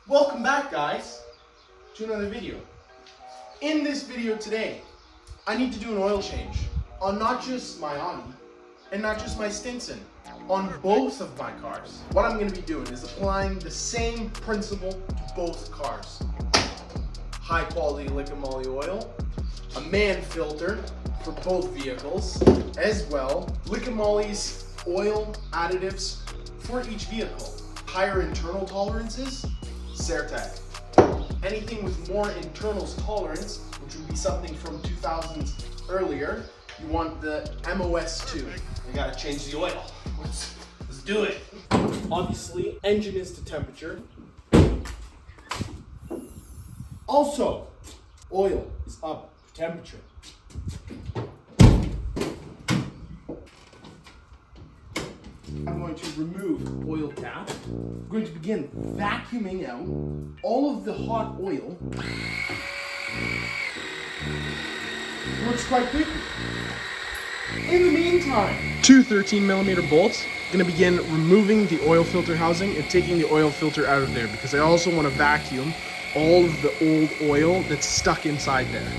Welcome back, guys, to another video. In this video today, I need to do an oil change on not just my Audi and not just my Stinson, on both of my cars. What I'm going to be doing is applying the same principle to both cars. High quality liquid moly oil, a man filter for both vehicles, as well liquid moly's oil additives for each vehicle. Higher internal tolerances, Certec. Anything with more internals tolerance, which would be something from 2000s earlier, you want the MOS2. You gotta change the oil. Let's do it. Obviously, engine is to temperature. Also, oil is up to temperature. I'm going to remove oil cap. I'm going to begin vacuuming out all of the hot oil. It works quite quickly. In the meantime, two 13mm bolts. I'm going to begin removing the oil filter housing and taking the oil filter out of there because I also want to vacuum all of the old oil that's stuck inside there.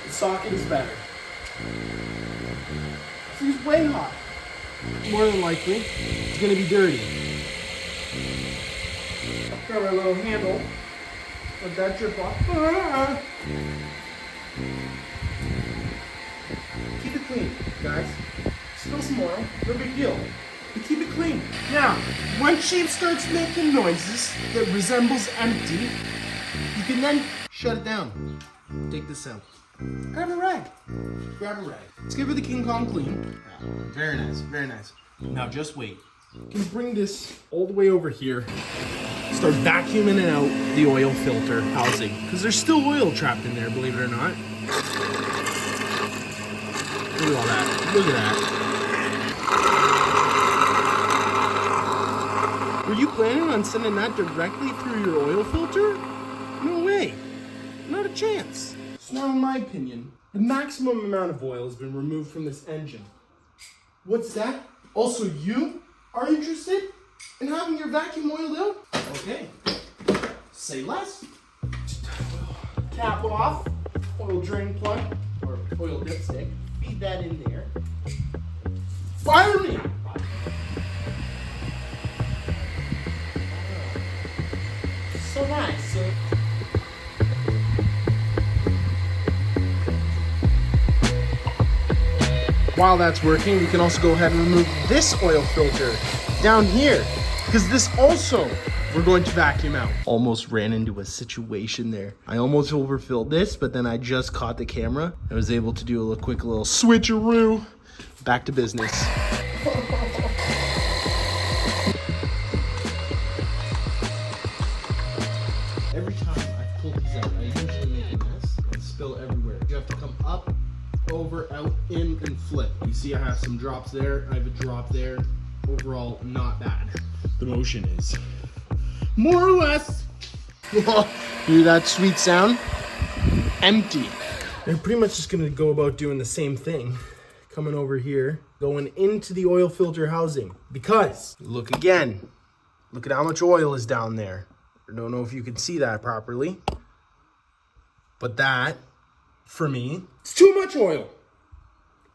The socket is better. It's way hot. More than likely, it's going to be dirty. Grab our little handle. Let that drip off. Keep it clean, guys. Spill some oil, no big deal. But keep it clean. Now, when shape starts making noises that resembles empty, you can then shut it down. Take this out. Grab a rag. Grab a rag. Let's give her the King Kong clean. Yeah, very nice, very nice. Now just wait. You can bring this all the way over here. Start vacuuming out the oil filter housing. Because there's still oil trapped in there, believe it or not. Look at all that. Look at that. Were you planning on sending that directly through your oil filter? No way. Not a chance. So now, in my opinion, the maximum amount of oil has been removed from this engine. What's that? Also, you are interested in having your vacuum oiled out? Okay. Say less. Cap off. Oil drain plug or oil dipstick. Feed that in there. Fire me! So nice. While that's working, we can also go ahead and remove this oil filter down here, because this also we're going to vacuum out. Almost ran into a situation there. I almost overfilled this, but then I just caught the camera. I was able to do a quick little switcheroo. Back to business. Every time I pull these out, I usually make a mess and spill everywhere. You have to come up, over, out, in, and flip. You see I have some drops there, I have a drop there. Overall, not bad. The motion is more or less. Hear that sweet sound? Empty. They're pretty much just gonna go about doing the same thing. Coming over here, going into the oil filter housing. Because, look again, look at how much oil is down there. I don't know if you can see that properly. But that, for me, it's too much oil.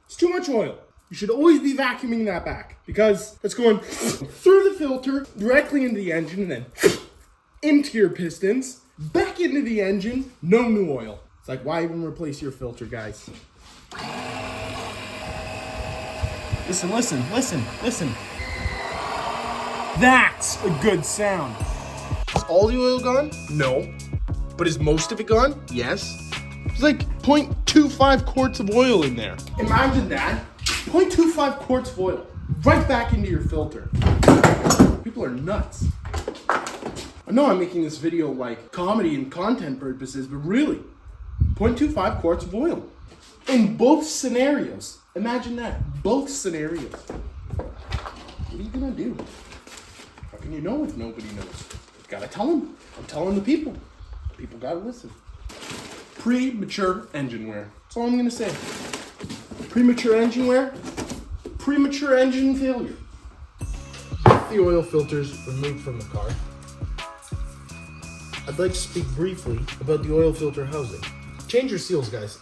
It's too much oil. You should always be vacuuming that back because it's going through the filter, directly into the engine, and then into your pistons, back into the engine, no new oil. It's like, why even replace your filter, guys? Listen, listen, listen, listen. That's a good sound. Is all the oil gone? No. But is most of it gone? Yes. It's like 0.25 quarts of oil in there. Imagine that. 0.25 quarts of oil right back into your filter. People are nuts. I know I'm making this video like comedy and content purposes, but really, 0.25 quarts of oil in both scenarios. Imagine that, both scenarios. What are you gonna do? How can you know if nobody knows? You gotta tell them. I'm telling the people. People gotta listen. Premature engine wear. That's all I'm gonna say. Premature engine wear, premature engine failure. the oil filters removed from the car, I'd like to speak briefly about the oil filter housing. Change your seals, guys.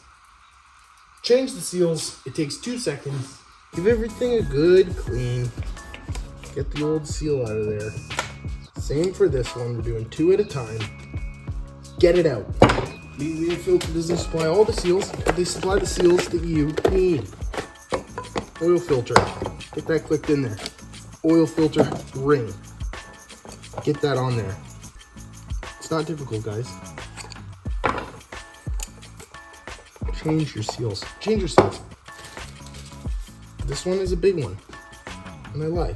Change the seals. It takes 2 seconds. Give everything a good clean. Get the old seal out of there. Same for this one. We're doing 2 at a time. Get it out. The oil filter doesn't supply all the seals, but they supply the seals that you need. Oil filter. Get that clicked in there. Oil filter ring. Get that on there. It's not difficult, guys. Change your seals. Change your seals. This one is a big one, and I like.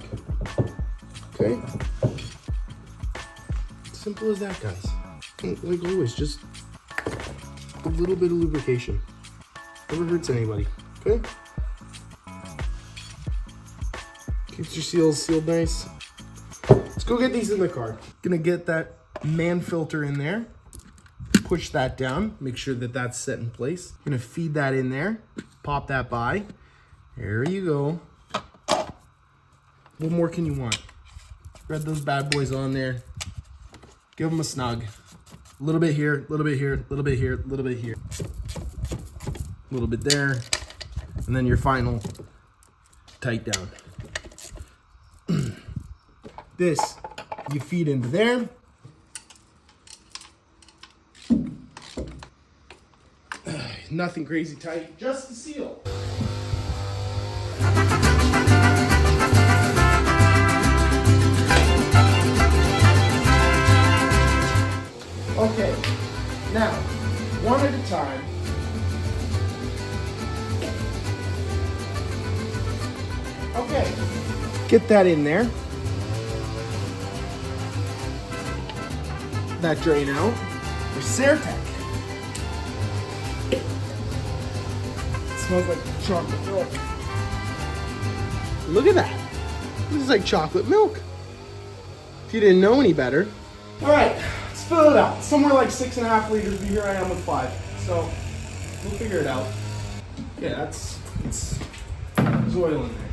Okay? Simple as that, guys. Like always, just a little bit of lubrication. Never hurts anybody. Okay? Keeps your seals sealed nice. Let's go get these in the car. Gonna get that man filter in there. Push that down. Make sure that that's set in place. Gonna feed that in there. Pop that by. There you go. What more can you want? Spread those bad boys on there. Give them a snug. A little bit here, a little bit here, a little bit here, a little bit here. A little bit there. And then your final tight down. This you feed into there. Nothing crazy tight, just the seal. Okay, now, one at a time. Okay, get that in there. That drain out. Your Certec. It smells like chocolate milk. Look at that. This is like chocolate milk. If you didn't know any better. All right, let's fill it out. Somewhere like 6.5 liters, but here I am with 5. So we'll figure it out. Yeah, there's oil in there.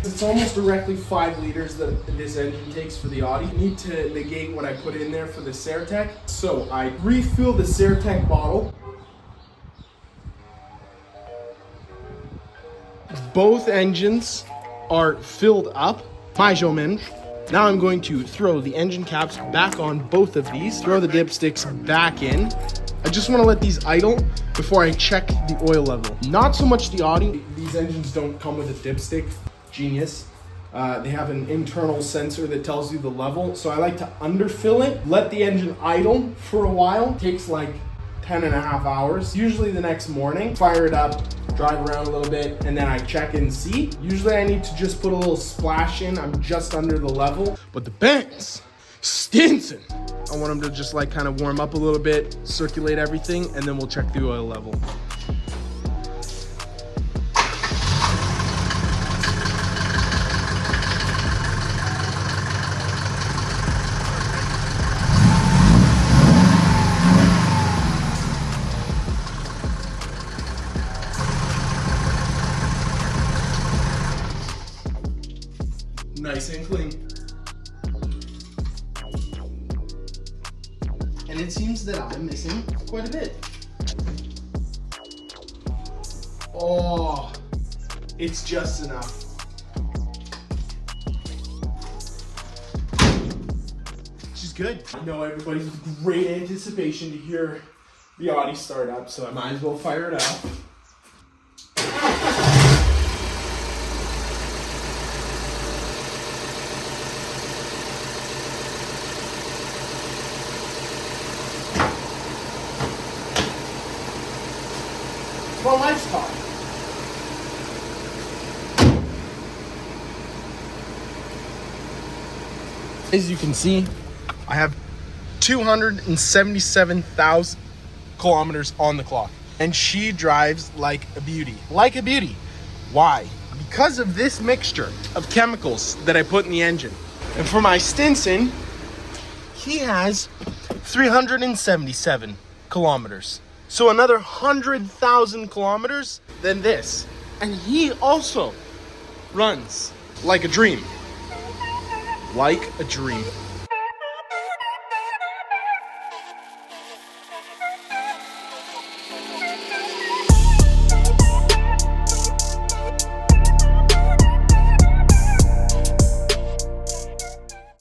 It's almost directly 5 liters that this engine takes for the Audi. You need to negate what I put in there for the Certec. So I refill the Certec bottle. Both engines are filled up. Now I'm going to throw the engine caps back on both of these, throw the dipsticks back in. I just want to let these idle before I check the oil level. Not so much the Audi. These engines don't come with a dipstick. Genius. They have an internal sensor that tells you the level. So I like to underfill it, let the engine idle for a while. It takes like 10.5 hours. Usually the next morning, fire it up, drive around a little bit, and then I check and see. Usually I need to just put a little splash in. I'm just under the level. But the Benz, Stinson, I want them to just like kind of warm up a little bit, circulate everything, and then we'll check the oil level. Nice and clean. And it seems that I'm missing quite a bit. Oh, it's just enough. Which is good. I know everybody's with great anticipation to hear the Audi start up, so I might as well fire it up. Well, life's car. As you can see, I have 277,000 kilometers on the clock, and she drives like a beauty. Like a beauty. Why? Because of this mixture of chemicals that I put in the engine. And for my Stinson, he has 377 kilometers. So another 100,000 kilometers than this. And he also runs like a dream. like a dream.